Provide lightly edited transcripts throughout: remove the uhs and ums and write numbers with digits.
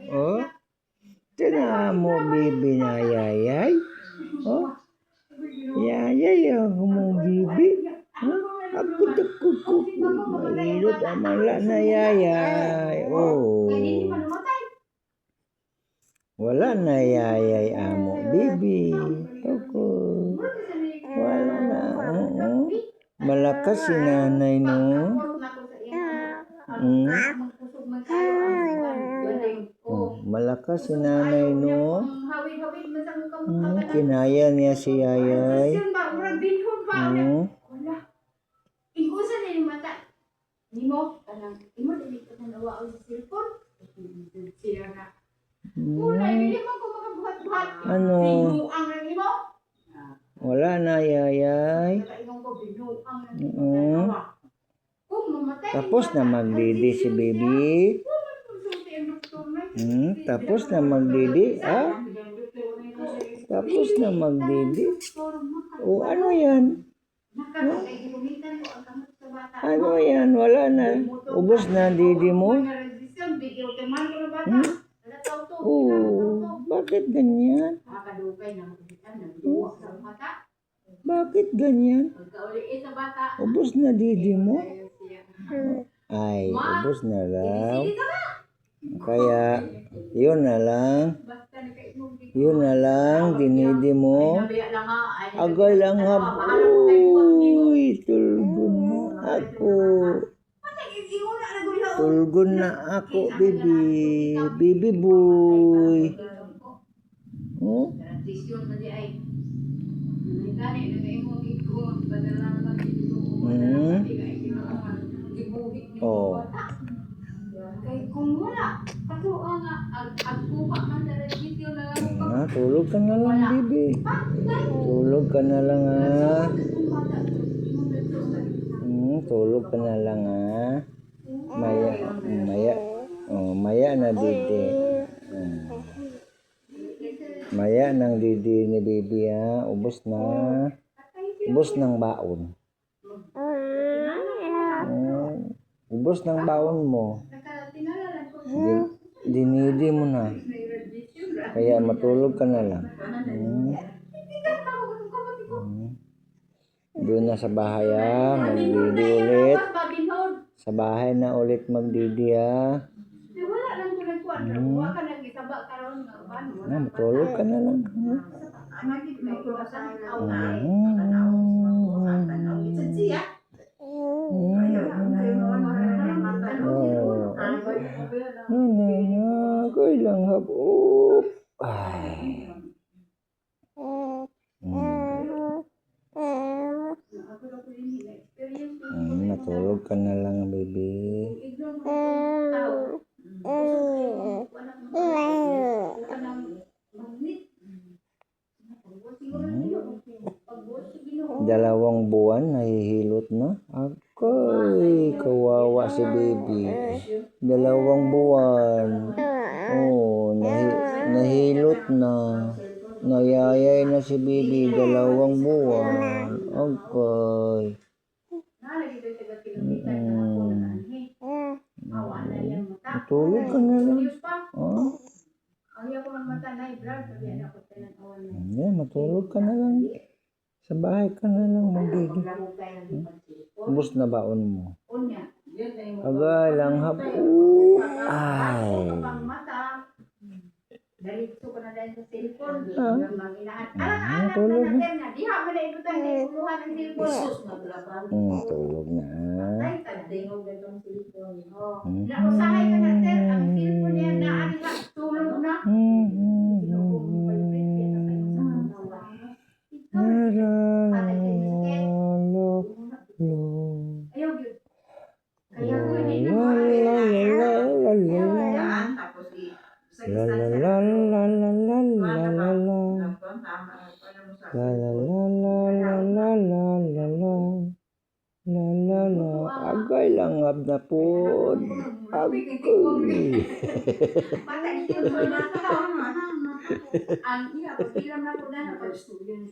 Oh, tina mo bibi na yayay. Oh, yayay ang mo bibi. Ako mailot amala na yayay. Oh, wala na yayay amo bibi. Ako, wala na. Oo. Malakas si nanay no. Malakas si nanay no. Kinaya niya si yayay. Ingusan na yung mata. Nimo, kanang imo dili ka nanawa sa cellphone. Siya nga. Wala, hindi man ko makabuhat-buhat. Ano? Binuang na nimo. Wala na yayay. Tapos na magdidi si baby. Tapos na magdidi. Ah? Tapos na magdidi. O ano yan? Ano yan? Wala na. Ubos na didi mo? Bakit ganyan? Bakit ganyan? Ubos na didi mo? Ay, ubos na lang. Kaya, yun na lang. Yun na lang, dinidi mo. Agay lang ha. Uy, tulgon na ako. Tulgon na ako, baby. Baby boy. Oh? Oh. Tulog ka na lang, baby. Tulog ka na lang, ha. Tulog ka na lang, ha. Maya na didi. Maya nang didi ni baby, ha. Ubos na. Ubos ng baon. Ubos ng baon mo. Dinidi mo na. Kaya matulog ka na lang. Doon na sa bahay, ha. Magdidi ulit. Sa bahay na ulit magdidi, ha. Matulog ka na lang. Kailang hapop. Ay. Matulog ka na lang, baby. Dalawang buwan, nahihilot na. Ako'y kawawa si baby. Dalawang buwan. Oh, nahilot na. Nayayay na si baby. Dalawang buwan. Okay. Matulog ka na lang. Matulog ka na lang. Sa bahay ka na lang magdidi. Ubos na baon mo. Agay lang hapon. Ay. Tulog na. Tulog na. Agay lang hab na po. Agay. Ang iya pagbilang na ko na pag-studio ni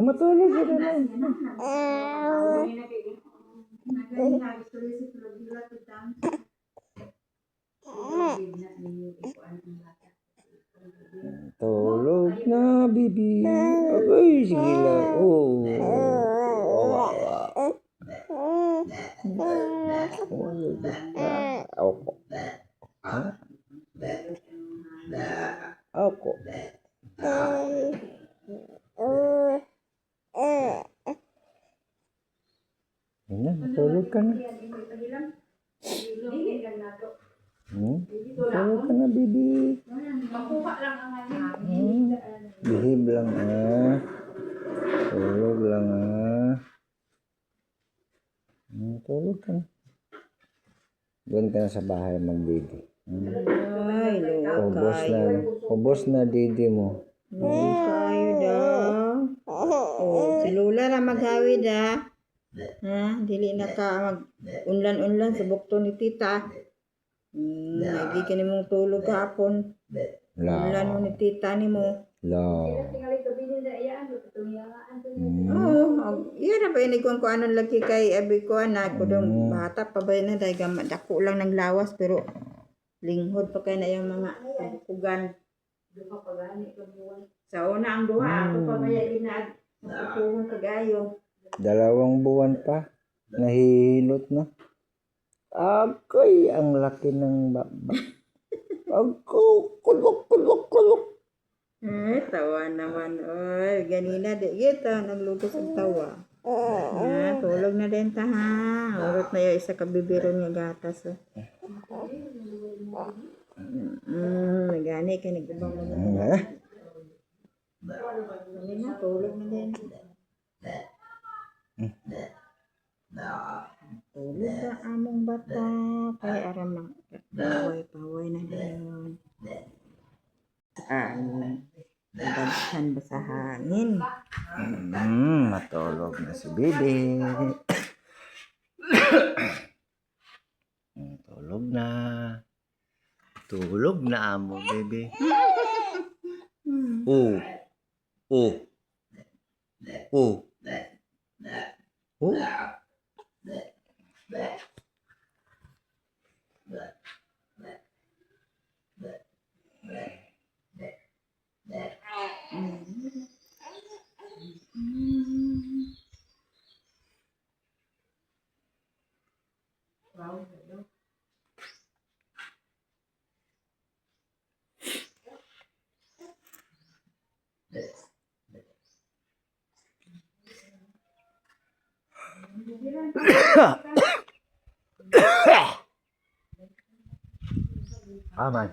Matulog ka na lang. Tulog na, baby. Ay, sige lang. Oh. Wawa. Ako. Ha? Ako. Yan na, matulog ka na. Tulog ka na, baby. Makuha lang ang hangin. Bihib lang Tulog lang tulog ka na. Doon ka na sa bahay mag-didi. Ay, Ubos na didi mo. kayo daw. Oh, si Lola ra maghawid ha. Ha, dili na ka mag-unlan-unlan sa bukto ni tita. Lagi ka nimong tulog kahapon. Unlan mo ni tita nimo. Tingali gabi nila yan. Tumiyangaan to Iya na ba yun ko anong lagi kay abi ko anak ko dong bata pa ba na dahil dako lang ng lawas pero linghod pa kay na yung mga kabukugan. Sa una ang duha ako pa maya inag mapupungon kagayo. 2 buwan pa. Nahihilot na. Ako'y ang laki ng baba. Ako, kulok. Tawa naman. Oy, ganina di kita naglugos ang tawa. Tulog na din ta ha. Urot na yung isa kabibiro niya gatas. Nagani ka nagbabang mo. Tulog na din. Tulog na among bata. Kay aram ng paway na din. Nabagsan ba sa hangin? Matulog na si baby. Tulog na amo, baby. Oh. Aman.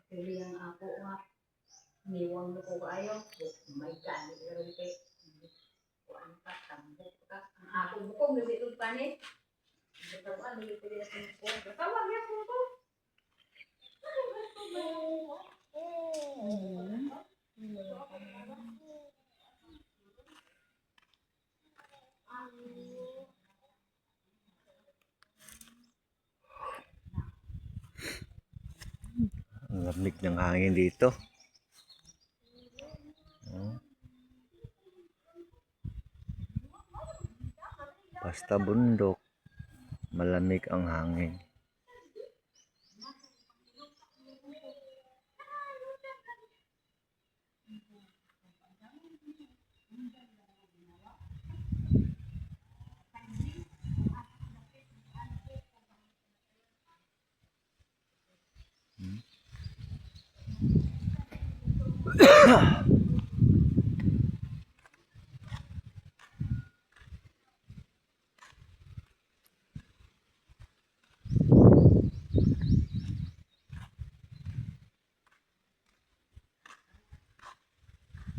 Pili ang ako nga. Niwang mo ko kayo. May gani. Pero kay kuan pa tambok ka. Ang ako bukong kasi itong panit. Tawa ni pili sa ko. Tawa niya ko. Ang lamig ng hangin dito. Basta bundok, malamig ang hangin.